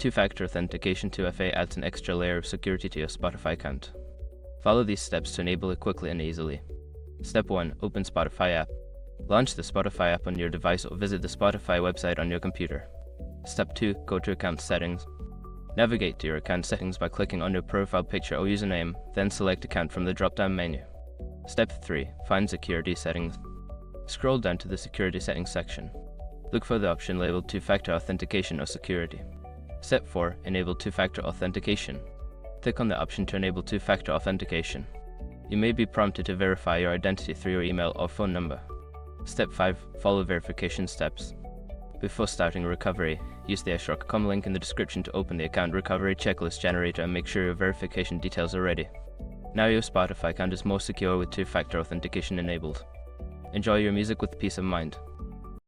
Two-factor authentication 2FA adds an extra layer of security to your Spotify account. Follow these steps to enable it quickly and easily. Step 1. Open Spotify app. Launch the Spotify app on your device or visit the Spotify website on your computer. Step 2. Go to Account Settings. Navigate to your account settings by clicking on your profile picture or username, then select Account from the drop-down menu. Step 3. Find Security Settings. Scroll down to the Security Settings section. Look for the option labeled Two-Factor Authentication or Security. Step 4. Enable Two-Factor Authentication. Click on the option to enable two-factor authentication. You may be prompted to verify your identity through your email or phone number. Step 5. Follow verification steps. Before starting recovery, use the iShock.com link in the description to open the account recovery checklist generator and make sure your verification details are ready. Now your Spotify account is more secure with two-factor authentication enabled. Enjoy your music with peace of mind.